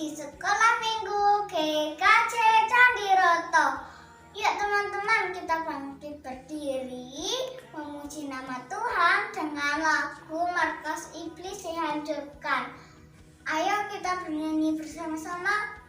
di Sekolah Minggu GKJ Candiroto. Yuk teman-teman, kita bangkit berdiri memuji nama Tuhan dengan lagu Markas Iblis Dihancurkan. Ayo kita bernyanyi bersama-sama.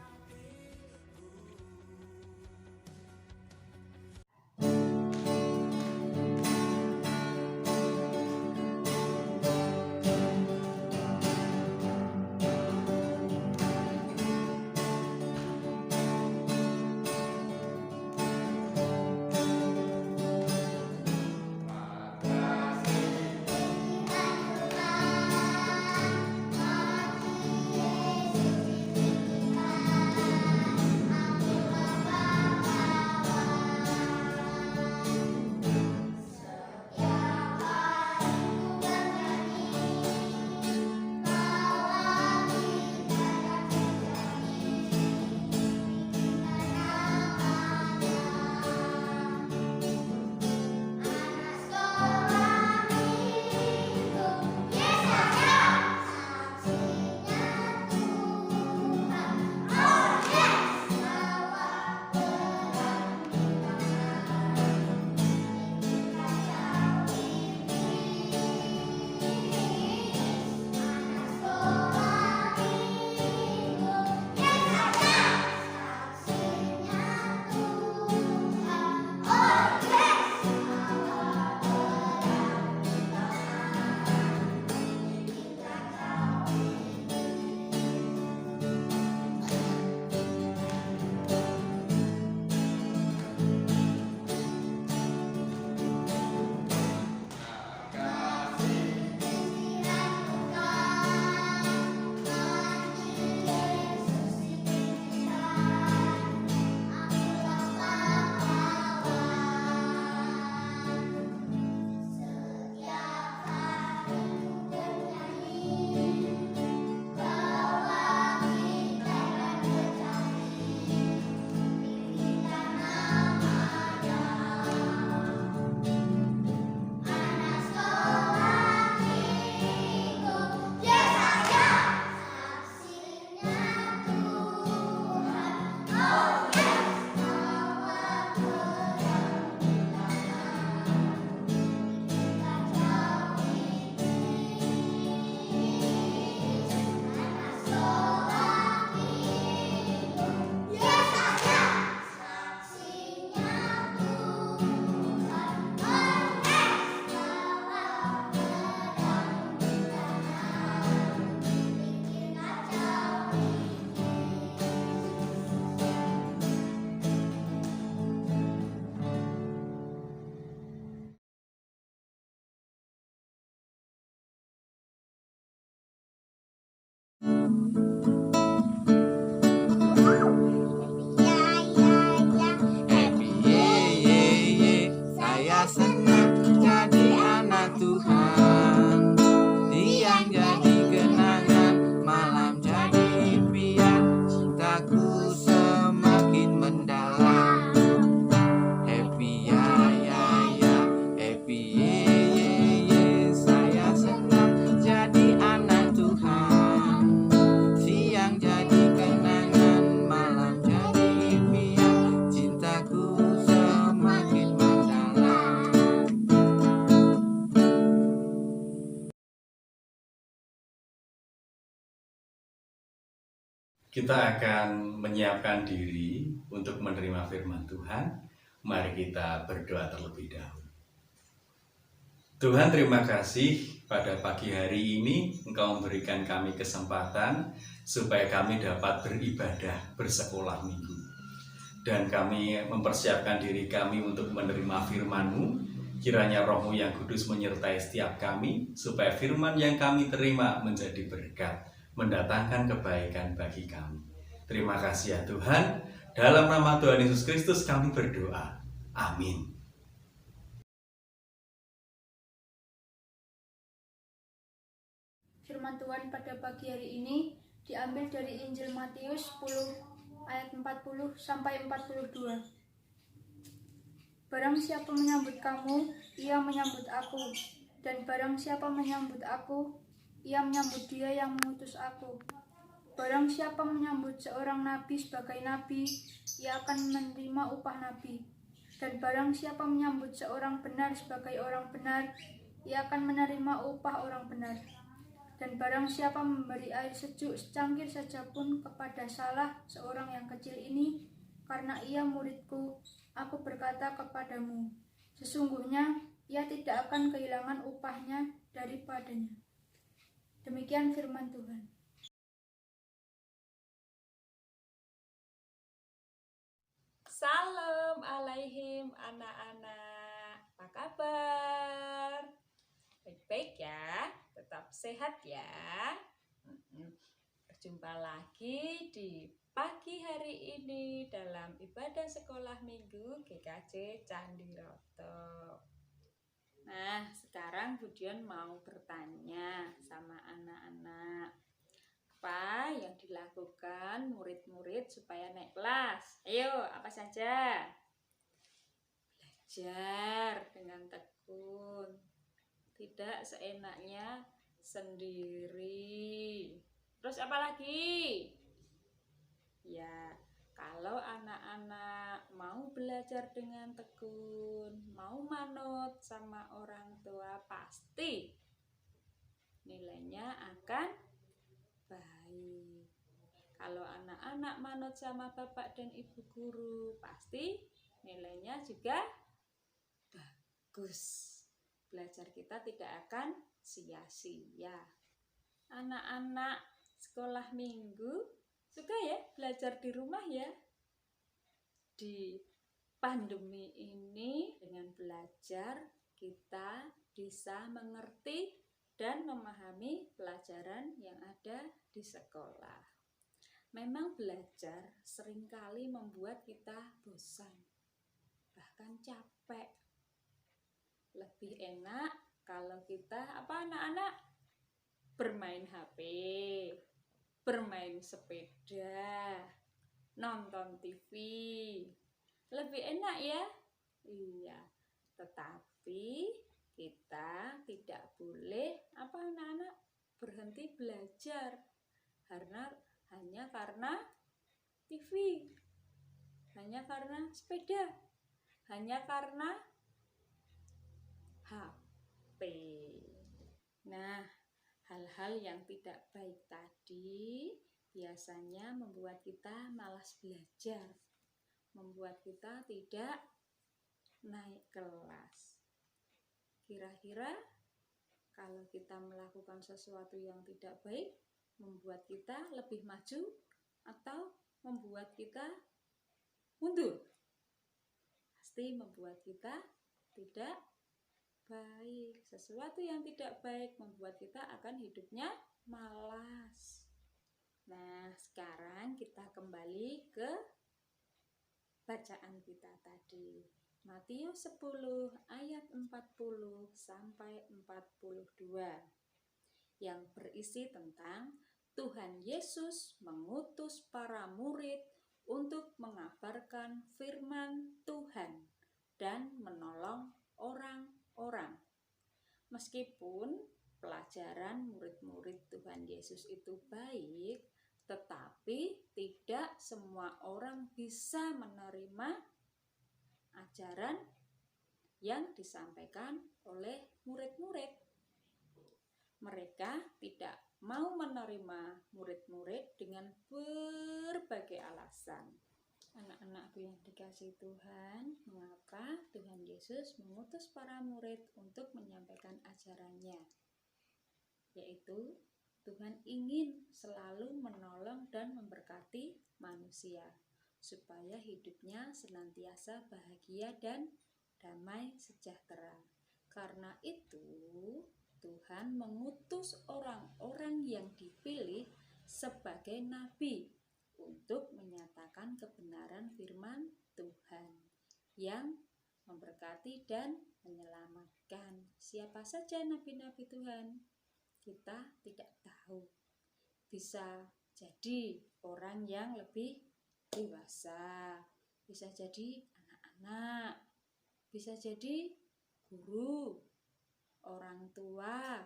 Kita akan menyiapkan diri untuk menerima firman Tuhan. Mari kita berdoa terlebih dahulu. Tuhan, terima kasih pada pagi hari ini Engkau memberikan kami kesempatan supaya kami dapat beribadah bersekolah minggu. Dan kami mempersiapkan diri kami untuk menerima firman-Mu. Kiranya Roh-Mu yang kudus menyertai setiap kami supaya firman yang kami terima menjadi berkat, mendatangkan kebaikan bagi kami. Terima kasih ya Tuhan. Dalam nama Tuhan Yesus Kristus kami berdoa. Amin. Firman Tuhan pada pagi hari ini diambil dari Injil Matius 10 ayat 40 sampai 42. Barang siapa menyambut kamu, ia menyambut aku. Dan barang siapa menyambut aku, ia menyambut Dia yang mengutus aku. Barang siapa menyambut seorang nabi sebagai nabi, ia akan menerima upah nabi. Dan barang siapa menyambut seorang benar sebagai orang benar, ia akan menerima upah orang benar. Dan barang siapa memberi air sejuk secangkir saja pun kepada salah seorang yang kecil ini, karena ia muridku, aku berkata kepadamu, sesungguhnya ia tidak akan kehilangan upahnya daripadanya. Demikian firman Tuhan. Salam alaihim anak-anak, apa kabar? Baik-baik ya, tetap sehat ya. Berjumpa lagi di pagi hari ini dalam ibadah sekolah minggu GKJ Candiroto. Nah, sekarang Budion mau bertanya sama anak-anak. Apa yang dilakukan murid-murid supaya naik kelas? Ayo, apa saja? Belajar dengan tekun, tidak seenaknya sendiri. Terus apa lagi? Ya, kalau anak-anak mau belajar dengan tekun, mau manut sama orang tua, pasti nilainya akan baik. Kalau anak-anak manut sama bapak dan ibu guru, pasti nilainya juga bagus. Belajar kita tidak akan sia-sia. Anak-anak sekolah minggu suka ya belajar di rumah ya. Di pandemi ini dengan belajar kita bisa mengerti dan memahami pelajaran yang ada di sekolah. Memang belajar seringkali membuat kita bosan, bahkan capek. Lebih enak kalau kita anak-anak bermain HP, bermain sepeda, nonton TV. Lebih enak ya? Iya, tetapi kita tidak boleh anak-anak berhenti belajar hanya karena TV, hanya karena sepeda, hanya karena HP. Nah, hal-hal yang tidak baik tadi biasanya membuat kita malas belajar, membuat kita tidak naik kelas. Kira-kira kalau kita melakukan sesuatu yang tidak baik, membuat kita lebih maju atau membuat kita mundur? Pasti membuat kita tidak baik. Sesuatu yang tidak baik membuat kita akan hidupnya malas. Nah, sekarang kita kembali ke bacaan kita tadi. Matius 10 ayat 40 sampai 42 yang berisi tentang Tuhan Yesus mengutus para murid untuk mengabarkan firman Tuhan dan menolong orang-orang. Meskipun pelajaran murid-murid Tuhan Yesus itu baik, tetapi tidak semua orang bisa menerima ajaran yang disampaikan oleh murid-murid. Mereka tidak mau menerima murid-murid dengan berbagai alasan. Anak-anakku yang dikasihi Tuhan, mengapa Tuhan Yesus mengutus para murid untuk menyampaikan ajarannya? Yaitu Tuhan ingin selalu menolong dan memberkati manusia, supaya hidupnya senantiasa bahagia dan damai sejahtera. Karena itu, Tuhan mengutus orang-orang yang dipilih sebagai nabi untuk menyatakan kebenaran firman Tuhan yang memberkati dan menyelamatkan. Siapa saja nabi-nabi Tuhan? Kita tidak tahu. Bisa jadi orang yang lebih dewasa, bisa jadi anak-anak, bisa jadi guru, orang tua,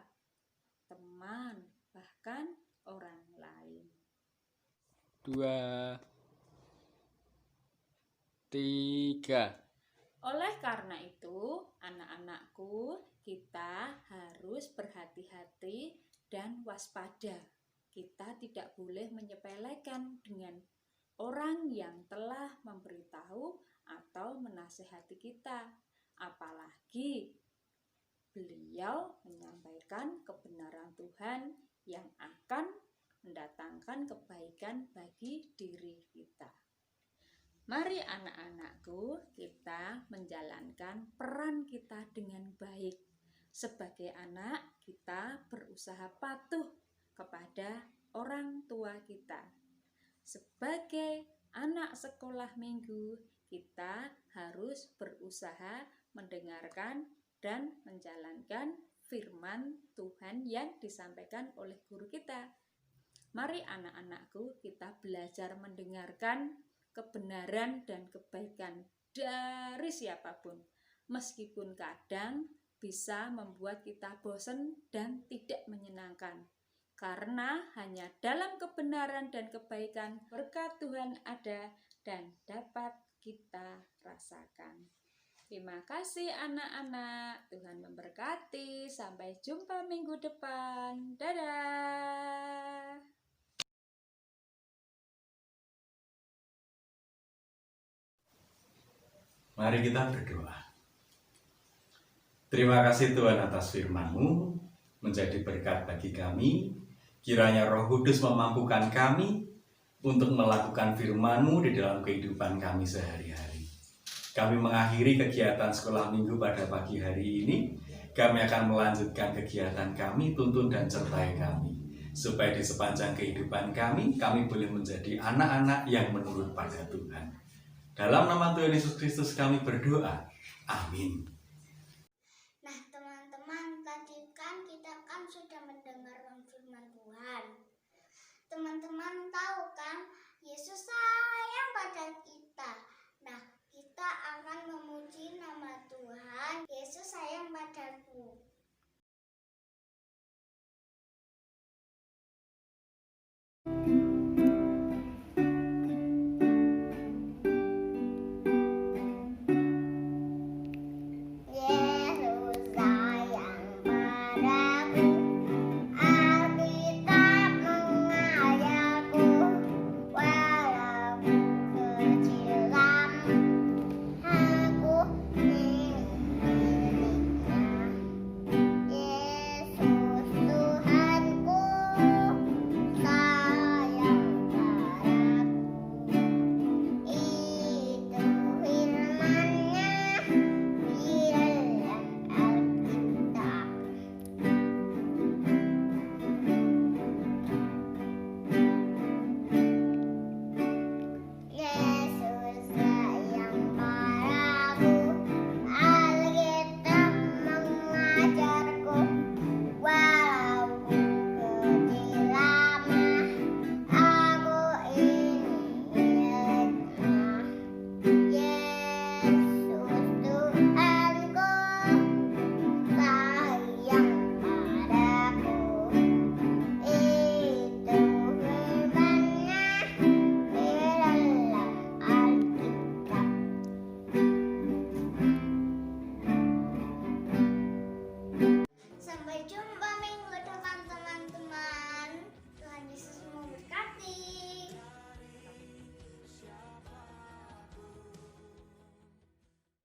teman, bahkan orang lain. 2, 3. Oleh karena itu, anak-anakku, kita harus berhati-hati dan waspada. Kita tidak boleh menyepelekan dengan orang yang telah memberitahu atau menasehati kita. Apalagi beliau menyampaikan kebenaran Tuhan yang akan mendatangkan kebaikan bagi diri kita. Mari anak-anakku, kita menjalankan peran kita dengan baik. Sebagai anak, kita berusaha patuh kepada orang tua kita. Sebagai anak sekolah minggu, kita harus berusaha mendengarkan dan menjalankan firman Tuhan yang disampaikan oleh guru kita. Mari anak-anakku, kita belajar mendengarkan kebenaran dan kebaikan dari siapapun, meskipun kadang bisa membuat kita bosan dan tidak menyenangkan. Karena hanya dalam kebenaran dan kebaikan berkat Tuhan ada dan dapat kita rasakan. Terima kasih anak-anak, Tuhan memberkati. Sampai jumpa minggu depan. Dadah. Mari kita berdoa. Terima kasih Tuhan atas firman-Mu, menjadi berkat bagi kami. Kiranya Roh Kudus memampukan kami untuk melakukan firman-Mu di dalam kehidupan kami sehari-hari. Kami mengakhiri kegiatan sekolah minggu pada pagi hari ini. Kami akan melanjutkan kegiatan kami, tuntun dan sertai kami. Supaya di sepanjang kehidupan kami boleh menjadi anak-anak yang menurut pada Tuhan. Dalam nama Tuhan Yesus Kristus kami berdoa. Amin. Nah teman-teman, tadi kan kita sudah mendengar firman Tuhan. Teman-teman tahu kan, Yesus sayang pada kita. Nah, kita akan memuji nama Tuhan. Yesus sayang padaku.